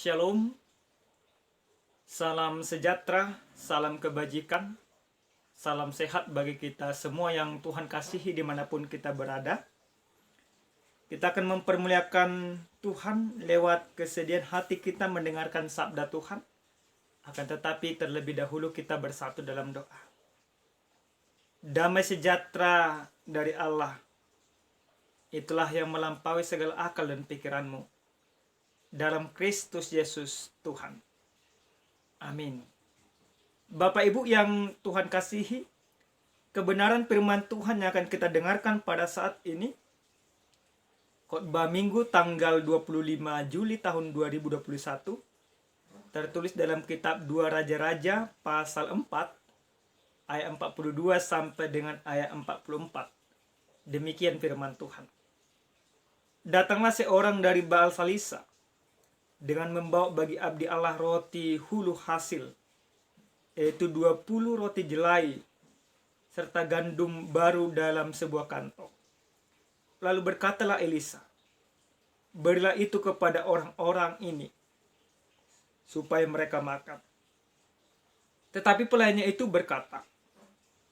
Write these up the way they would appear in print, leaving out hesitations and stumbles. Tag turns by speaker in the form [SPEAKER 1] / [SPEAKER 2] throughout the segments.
[SPEAKER 1] Shalom, salam sejahtera, salam kebajikan, salam sehat bagi kita semua yang Tuhan kasihi dimanapun kita berada. Kita akan mempermuliakan Tuhan lewat kesediaan hati kita mendengarkan sabda Tuhan. Akan tetapi terlebih dahulu kita bersatu dalam doa. Damai sejahtera dari Allah, itulah yang melampaui segala akal dan pikiranmu. Dalam Kristus Yesus Tuhan. Amin. Bapak Ibu yang Tuhan kasihi, kebenaran firman Tuhan yang akan kita dengarkan pada saat ini, khotbah Minggu tanggal 25 Juli tahun 2021, tertulis dalam kitab 2 Raja-Raja pasal 4, ayat 42 sampai dengan ayat 44. Demikian firman Tuhan. Datanglah seorang dari Baal Salisa, dengan membawa bagi abdi Allah roti hulu hasil, yaitu 20 roti jelai, serta gandum baru dalam sebuah kantong. Lalu berkatalah Elisa, berilah itu kepada orang-orang ini, supaya mereka makan. Tetapi pelayannya itu berkata,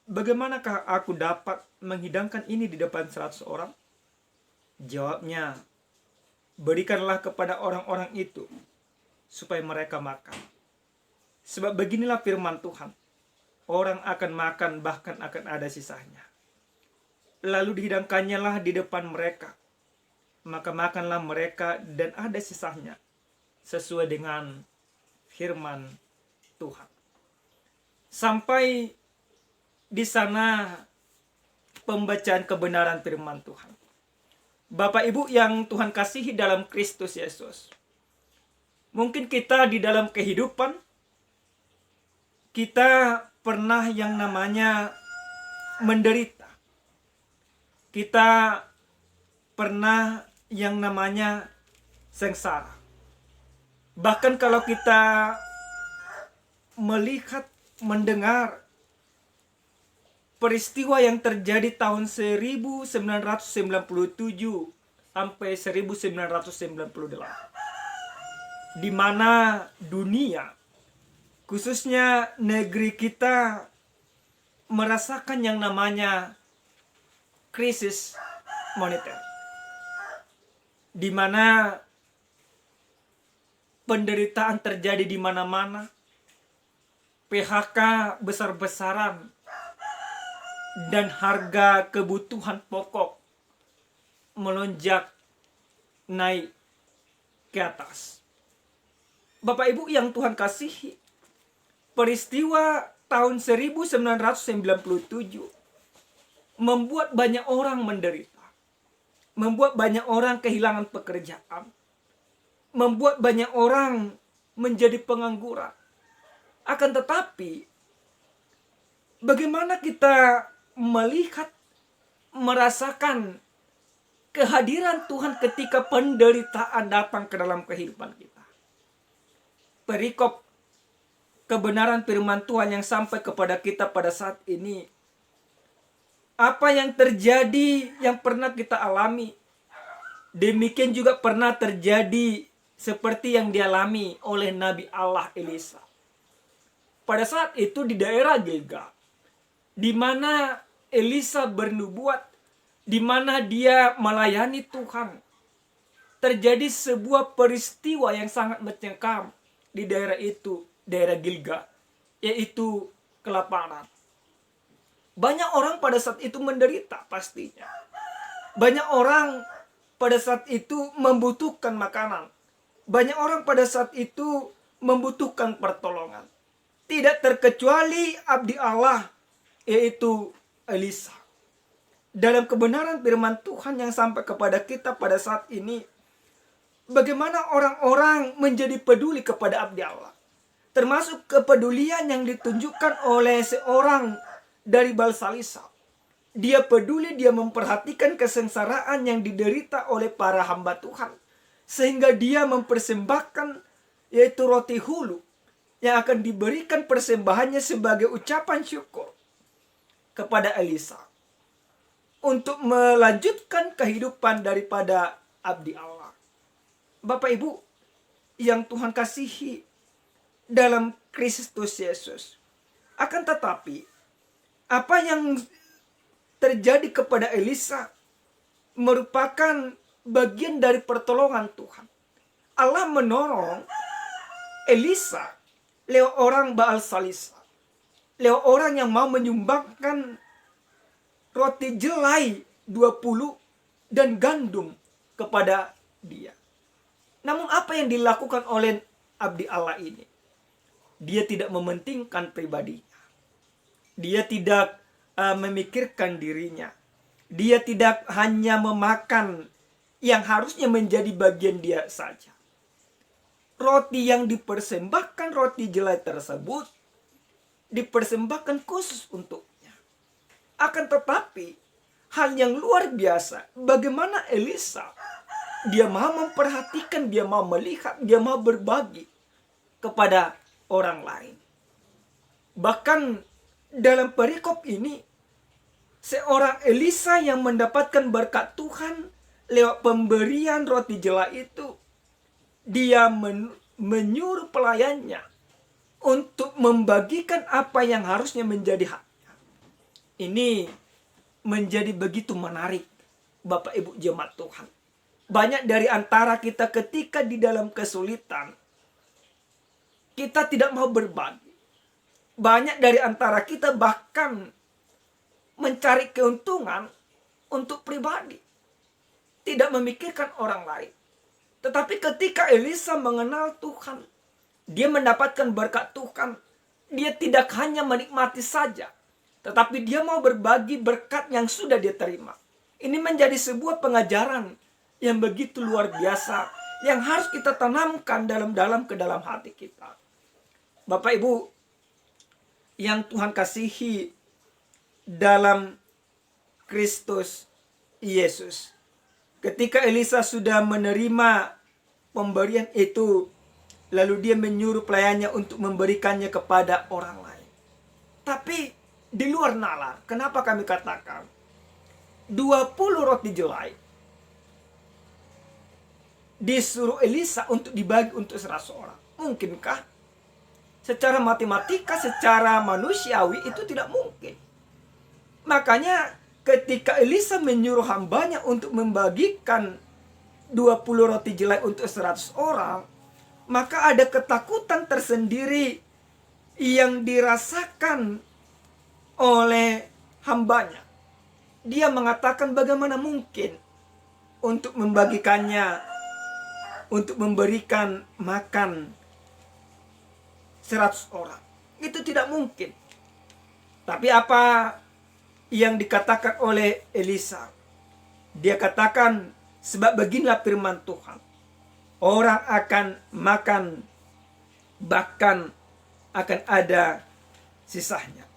[SPEAKER 1] bagaimanakah aku dapat menghidangkan ini di depan 100 orang? Jawabnya, berikanlah kepada orang-orang itu, supaya mereka makan. Sebab beginilah firman Tuhan, orang akan makan bahkan akan ada sisanya. Lalu dihidangkannya lah di depan mereka, maka makanlah mereka dan ada sisanya, sesuai dengan firman Tuhan. Sampai di sana pembacaan kebenaran firman Tuhan. Bapak Ibu yang Tuhan kasihi dalam Kristus Yesus. Mungkin kita di dalam kehidupan, kita pernah yang namanya menderita. Kita pernah yang namanya sengsara. Bahkan kalau kita melihat, mendengar peristiwa yang terjadi tahun 1997 sampai 1998, di mana dunia, khususnya negeri kita, merasakan yang namanya krisis moneter, di mana penderitaan terjadi di mana-mana, PHK besar-besaran, dan harga kebutuhan pokok melonjak naik ke atas. Bapak Ibu yang Tuhan kasihi, peristiwa tahun 1997 membuat banyak orang menderita, membuat banyak orang kehilangan pekerjaan, membuat banyak orang menjadi pengangguran. Akan tetapi, bagaimana kita melihat, merasakan kehadiran Tuhan ketika penderitaan datang ke dalam kehidupan kita? Perikop kebenaran firman Tuhan yang sampai kepada kita pada saat ini, apa yang terjadi, yang pernah kita alami, demikian juga pernah terjadi seperti yang dialami oleh Nabi Allah Elisa. Pada saat itu di daerah Gilgal, di mana Elisa bernubuat, di mana dia melayani Tuhan, terjadi sebuah peristiwa yang sangat mencengkam di daerah itu, daerah Gilgal, yaitu kelaparan. Banyak orang pada saat itu menderita pastinya. Banyak orang pada saat itu membutuhkan makanan. Banyak orang pada saat itu membutuhkan pertolongan. Tidak terkecuali abdi Allah, yaitu Elisa. Dalam kebenaran firman Tuhan yang sampai kepada kita pada saat ini, bagaimana orang-orang menjadi peduli kepada abdi Allah. Termasuk kepedulian yang ditunjukkan oleh seorang dari Baal Salisa. Dia peduli, dia memperhatikan kesengsaraan yang diderita oleh para hamba Tuhan. Sehingga dia mempersembahkan, yaitu roti hulu, yang akan diberikan persembahannya sebagai ucapan syukur kepada Elisa, untuk melanjutkan kehidupan daripada abdi Allah. Bapak Ibu, yang Tuhan kasihi dalam Kristus Yesus. Akan tetapi, apa yang terjadi kepada Elisa merupakan bagian dari pertolongan Tuhan. Allah menolong Elisa lewat orang Baal Salisa, lewat orang yang mau menyumbangkan roti jelai 20 dan gandum kepada dia. Namun apa yang dilakukan oleh abdi Allah ini? Dia tidak mementingkan pribadinya. Dia tidak memikirkan dirinya. Dia tidak hanya memakan yang harusnya menjadi bagian dia saja. Roti yang dipersembahkan, roti jelai tersebut, dipersembahkan khusus untuknya. Akan tetapi, hal yang luar biasa, bagaimana Elisa, dia mau memperhatikan, dia mau melihat, dia mau berbagi kepada orang lain. Bahkan dalam perikop ini, seorang Elisa yang mendapatkan berkat Tuhan lewat pemberian roti jelai itu, dia menyuruh pelayannya untuk membagikan apa yang harusnya menjadi haknya. Ini menjadi begitu menarik, Bapak Ibu jemaat Tuhan. Banyak dari antara kita ketika di dalam kesulitan, kita tidak mau berbagi. Banyak dari antara kita bahkan mencari keuntungan untuk pribadi, tidak memikirkan orang lain. Tetapi ketika Elisa mengenal Tuhan, dia mendapatkan berkat Tuhan, dia tidak hanya menikmati saja, tetapi dia mau berbagi berkat yang sudah dia terima. Ini menjadi sebuah pengajaran yang begitu luar biasa, yang harus kita tanamkan dalam ke dalam hati kita. Bapak Ibu yang Tuhan kasihi dalam Kristus Yesus, ketika Elisa sudah menerima pemberian itu, lalu dia menyuruh pelayannya untuk memberikannya kepada orang lain. Tapi di luar nalar, kenapa kami katakan 20 roti jelai disuruh Elisa untuk dibagi untuk 100 orang? Mungkinkah? Secara matematika, secara manusiawi itu tidak mungkin. Makanya ketika Elisa menyuruh hambanya untuk membagikan 20 roti jelai untuk 100 orang, maka ada ketakutan tersendiri yang dirasakan oleh hambanya. Dia mengatakan bagaimana mungkin untuk membagikannya, untuk memberikan makan 100 orang. Itu tidak mungkin. Tapi apa yang dikatakan oleh Elisa? Dia katakan, sebab beginilah firman Tuhan, orang akan makan, bahkan akan ada sisanya.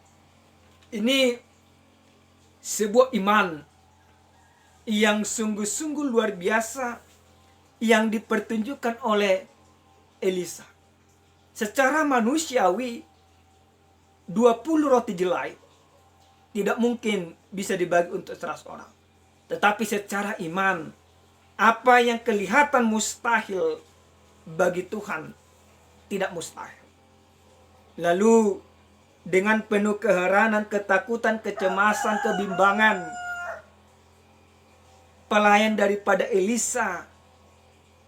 [SPEAKER 1] Ini sebuah iman yang sungguh-sungguh luar biasa yang dipertunjukkan oleh Elisa. Secara manusiawi, 20 roti jelai tidak mungkin bisa dibagi untuk 100 orang. Tetapi secara iman, apa yang kelihatan mustahil bagi Tuhan tidak mustahil. Lalu dengan penuh keheranan, ketakutan, kecemasan, kebimbangan, pelayan daripada Elisa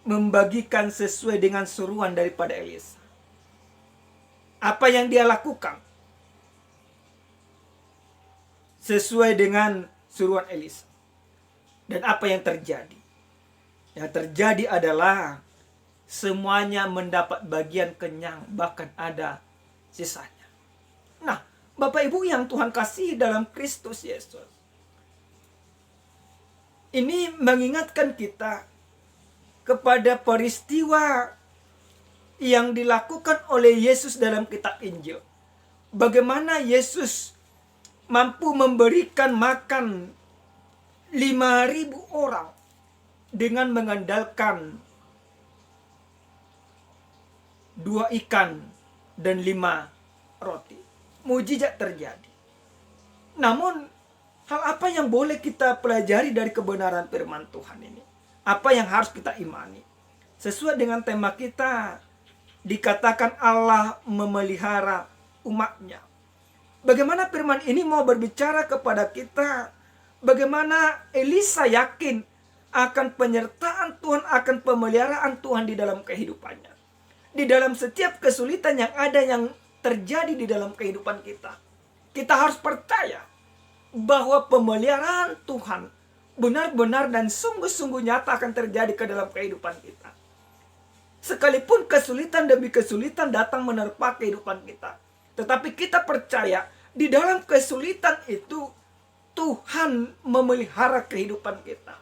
[SPEAKER 1] membagikan sesuai dengan suruhan daripada Elisa. Apa yang dia lakukan sesuai dengan suruhan Elisa. Dan apa yang terjadi? Yang terjadi adalah semuanya mendapat bagian kenyang, bahkan ada sisanya. Nah, Bapak Ibu yang Tuhan kasih dalam Kristus Yesus, ini mengingatkan kita kepada peristiwa yang dilakukan oleh Yesus dalam kitab Injil. Bagaimana Yesus mampu memberikan makan 5.000 orang dengan mengandalkan 2 ikan dan 5 roti. Mujizat terjadi. Namun, hal apa yang boleh kita pelajari dari kebenaran firman Tuhan ini? Apa yang harus kita imani? Sesuai dengan tema kita, dikatakan Allah memelihara umatnya. Bagaimana firman ini mau berbicara kepada kita, bagaimana Elisa yakin akan penyertaan Tuhan, akan pemeliharaan Tuhan di dalam kehidupannya. Di dalam setiap kesulitan yang ada, yang terjadi di dalam kehidupan kita, kita harus percaya bahwa pemeliharaan Tuhan benar-benar dan sungguh-sungguh nyata akan terjadi ke dalam kehidupan kita. Sekalipun kesulitan demi kesulitan datang menerpa kehidupan kita, tetapi kita percaya di dalam kesulitan itu Tuhan memelihara kehidupan kita.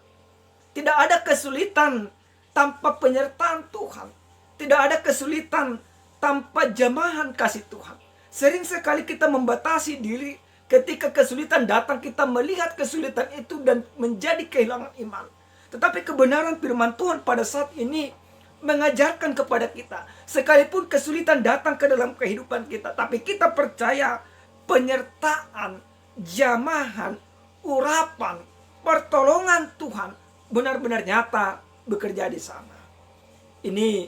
[SPEAKER 1] Tidak ada kesulitan tanpa penyertaan Tuhan. Tidak ada kesulitan tanpa jamahan kasih Tuhan. Sering sekali kita membatasi diri ketika kesulitan datang, kita melihat kesulitan itu dan menjadi kehilangan iman. Tetapi kebenaran firman Tuhan pada saat ini mengajarkan kepada kita, sekalipun kesulitan datang ke dalam kehidupan kita, tapi kita percaya penyertaan, jamahan, urapan, pertolongan Tuhan benar-benar nyata bekerja di sana. Ini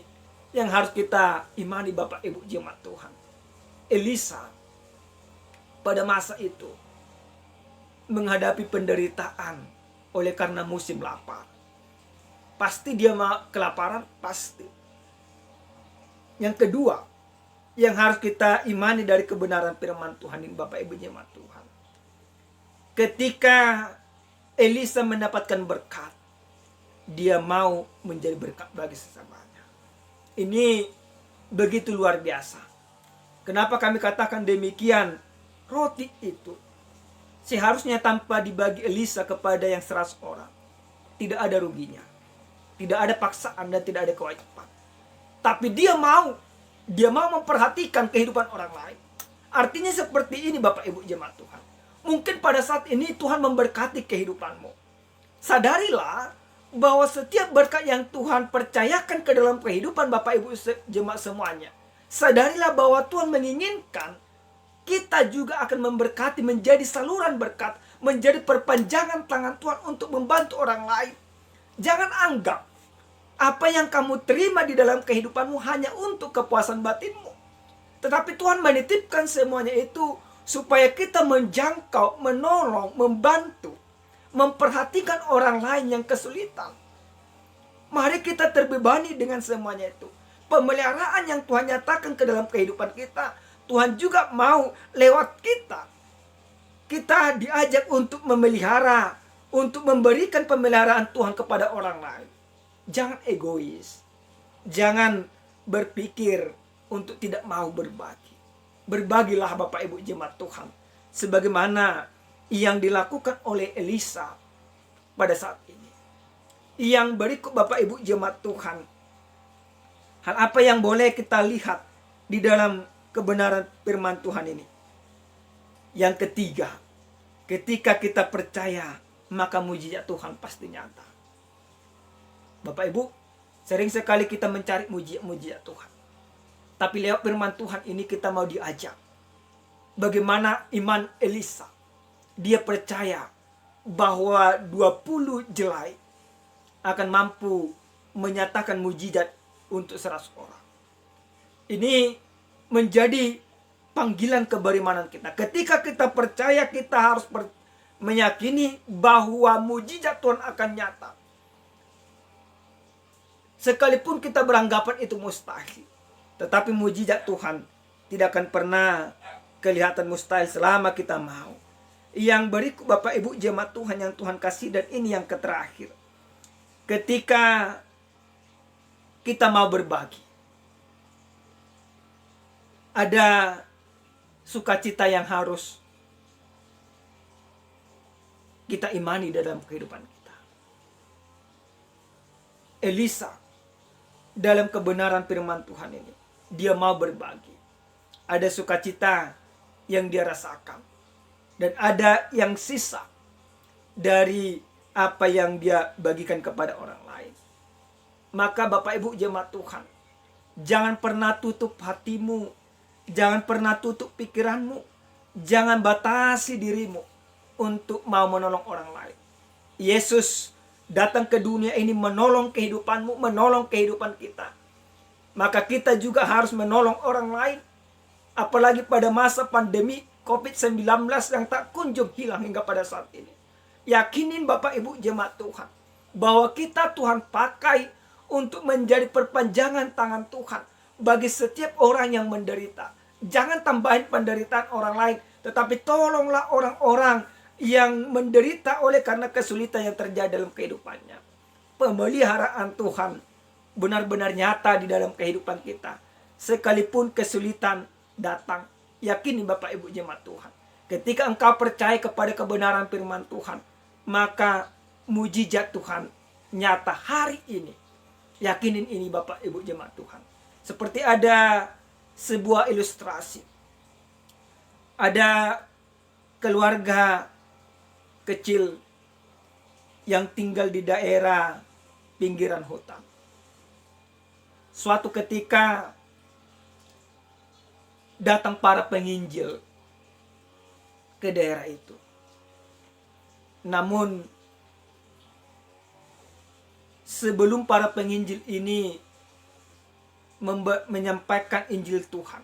[SPEAKER 1] yang harus kita imani Bapak Ibu jemaat Tuhan. Elisa pada masa itu menghadapi penderitaan oleh karena musim lapar. Pasti dia kelaparan, pasti. Yang kedua, yang harus kita imani dari kebenaran firman Tuhan ini Bapak Ibu jemaat Tuhan. Ketika Elisa mendapatkan berkat, dia mau menjadi berkat bagi sesamanya. Ini begitu luar biasa. Kenapa kami katakan demikian? Roti itu seharusnya tanpa dibagi Elisa kepada yang 100 orang, tidak ada ruginya. Tidak ada paksaan dan tidak ada kewajiban. Tapi dia mau memperhatikan kehidupan orang lain. Artinya seperti ini Bapak Ibu jemaat Tuhan. Mungkin pada saat ini Tuhan memberkati kehidupanmu. Sadarilah bahwa setiap berkat yang Tuhan percayakan ke dalam kehidupan Bapak Ibu jemaat semuanya, sadarilah bahwa Tuhan menginginkan kita juga akan memberkati, menjadi saluran berkat, menjadi perpanjangan tangan Tuhan untuk membantu orang lain. Jangan anggap apa yang kamu terima di dalam kehidupanmu hanya untuk kepuasan batinmu. Tetapi Tuhan menitipkan semuanya itu supaya kita menjangkau, menolong, membantu, memperhatikan orang lain yang kesulitan. Mari kita terbebani dengan semuanya itu. Pemeliharaan yang Tuhan nyatakan ke dalam kehidupan kita, Tuhan juga mau lewat kita. Kita diajak untuk memelihara, untuk memberikan pemeliharaan Tuhan kepada orang lain. Jangan egois. Jangan berpikir untuk tidak mau berbagi. Berbagilah Bapak Ibu jemaat Tuhan, sebagaimana yang dilakukan oleh Elisa pada saat ini. Yang berikut Bapak Ibu jemaat Tuhan, hal apa yang boleh kita lihat di dalam kebenaran firman Tuhan ini? Yang ketiga, ketika kita percaya, maka mujizat Tuhan pasti nyata. Bapak Ibu, sering sekali kita mencari mujizat Tuhan. Tapi lewat firman Tuhan ini kita mau diajak. Bagaimana iman Elisa. Dia percaya bahwa 20 jelai akan mampu menyatakan mujizat untuk 100 orang. Ini menjadi panggilan keberimanan kita. Ketika kita percaya, kita harus meyakini bahwa mujizat Tuhan akan nyata. Sekalipun kita beranggapan itu mustahil, tetapi mujizat Tuhan tidak akan pernah kelihatan mustahil selama kita mau. Yang berikut Bapak Ibu jemaat Tuhan yang Tuhan kasih, dan ini yang terakhir. Ketika kita mau berbagi, ada sukacita yang harus kita imani dalam kehidupan kita. Elisa dalam kebenaran firman Tuhan ini, dia mau berbagi. Ada sukacita yang dia rasakan, dan ada yang sisa dari apa yang dia bagikan kepada orang lain. Maka Bapak Ibu jemaat Tuhan, jangan pernah tutup hatimu, jangan pernah tutup pikiranmu, jangan batasi dirimu untuk mau menolong orang lain. Yesus datang ke dunia ini menolong kehidupanmu, menolong kehidupan kita. Maka kita juga harus menolong orang lain. Apalagi pada masa pandemi COVID-19 yang tak kunjung hilang hingga pada saat ini. Yakinin Bapak Ibu jemaat Tuhan, bahwa kita Tuhan pakai untuk menjadi perpanjangan tangan Tuhan bagi setiap orang yang menderita. Jangan tambahin penderitaan orang lain, tetapi tolonglah orang-orang yang menderita oleh karena kesulitan yang terjadi dalam kehidupannya. Pemeliharaan Tuhan benar-benar nyata di dalam kehidupan kita. Sekalipun kesulitan datang, yakini Bapak Ibu jemaat Tuhan, ketika engkau percaya kepada kebenaran firman Tuhan, maka mujizat Tuhan nyata hari ini. Yakinin ini Bapak Ibu jemaat Tuhan. Seperti ada sebuah ilustrasi. Ada keluarga kecil yang tinggal di daerah pinggiran hutan. Suatu ketika datang para penginjil ke daerah itu. Namun sebelum para penginjil ini menyampaikan Injil Tuhan,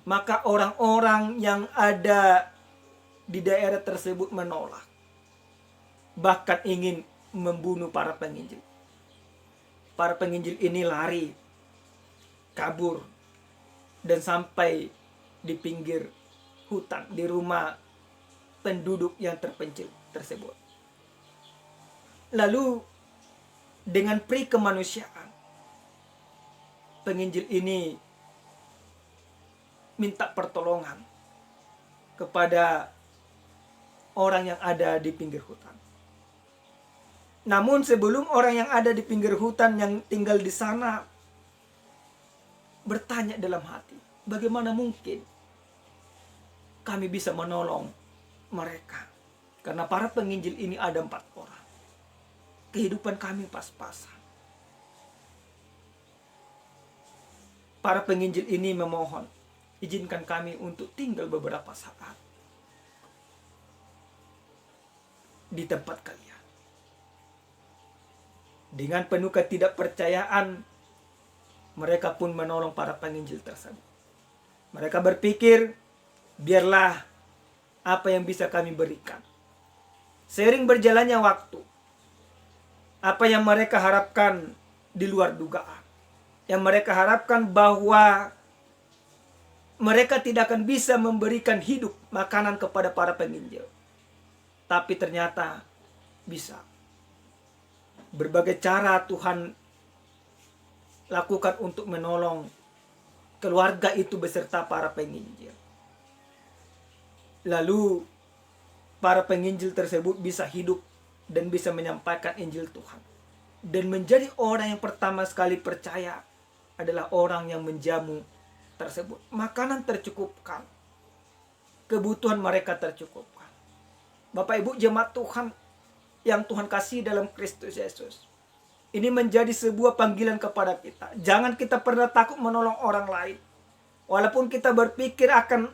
[SPEAKER 1] maka orang-orang yang ada di daerah tersebut menolak, bahkan ingin membunuh para penginjil. Para penginjil ini lari, kabur, dan sampai di pinggir hutan, di rumah penduduk yang terpencil tersebut. Lalu dengan pri kemanusiaan, penginjil ini minta pertolongan kepada orang yang ada di pinggir hutan. Namun sebelum orang yang ada di pinggir hutan yang tinggal di sana bertanya dalam hati, bagaimana mungkin kami bisa menolong mereka? Karena para penginjil ini ada 4 orang. Kehidupan kami pas-pasan. Para penginjil ini memohon, izinkan kami untuk tinggal beberapa saat di tempat kalian. Dengan penuh ketidakpercayaan, mereka pun menolong para penginjil tersebut. Mereka berpikir, biarlah apa yang bisa kami berikan. Seiring berjalannya waktu, apa yang mereka harapkan di luar dugaan. Yang mereka harapkan bahwa mereka tidak akan bisa memberikan hidup makanan kepada para penginjil. Tapi ternyata bisa. Berbagai cara Tuhan lakukan untuk menolong keluarga itu beserta para penginjil. Lalu para penginjil tersebut bisa hidup dan bisa menyampaikan Injil Tuhan. Dan menjadi orang yang pertama sekali percaya adalah orang yang menjamu tersebut. Makanan tercukupkan. Kebutuhan mereka tercukupkan. Bapak Ibu jemaat Tuhan yang Tuhan kasih dalam Kristus Yesus. Ini menjadi sebuah panggilan kepada kita. Jangan kita pernah takut menolong orang lain. Walaupun kita berpikir akan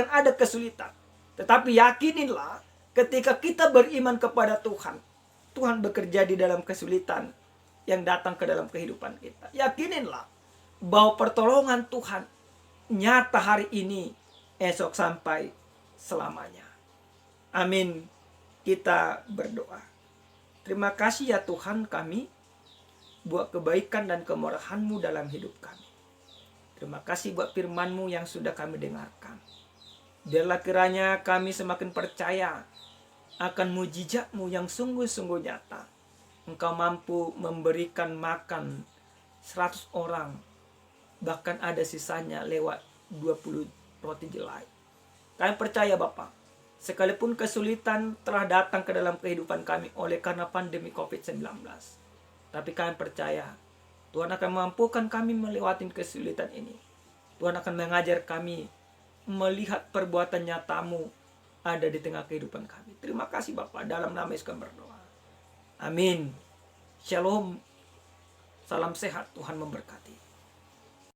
[SPEAKER 1] ada kesulitan. Tetapi yakininlah ketika kita beriman kepada Tuhan, Tuhan bekerja di dalam kesulitan yang datang ke dalam kehidupan kita. Yakininlah bahwa pertolongan Tuhan nyata hari ini, esok sampai selamanya. Amin. Kita berdoa. Terima kasih ya Tuhan kami, buat kebaikan dan kemurahan-Mu dalam hidup kami. Terima kasih buat firman-Mu yang sudah kami dengarkan. Biarlah kiranya kami semakin percaya akan mujizat-Mu yang sungguh-sungguh nyata. Engkau mampu memberikan makan 100 orang, bahkan ada sisanya lewat 20 roti jelai. Kami percaya Bapa, sekalipun kesulitan telah datang ke dalam kehidupan kami oleh karena pandemi COVID-19, tapi kami percaya Tuhan akan mampukan kami melewati kesulitan ini. Tuhan akan mengajar kami melihat perbuatan nyata-Mu ada di tengah kehidupan kami. Terima kasih Bapa, dalam nama Yesus kami berdoa. Amin. Shalom. Salam sehat, Tuhan memberkati.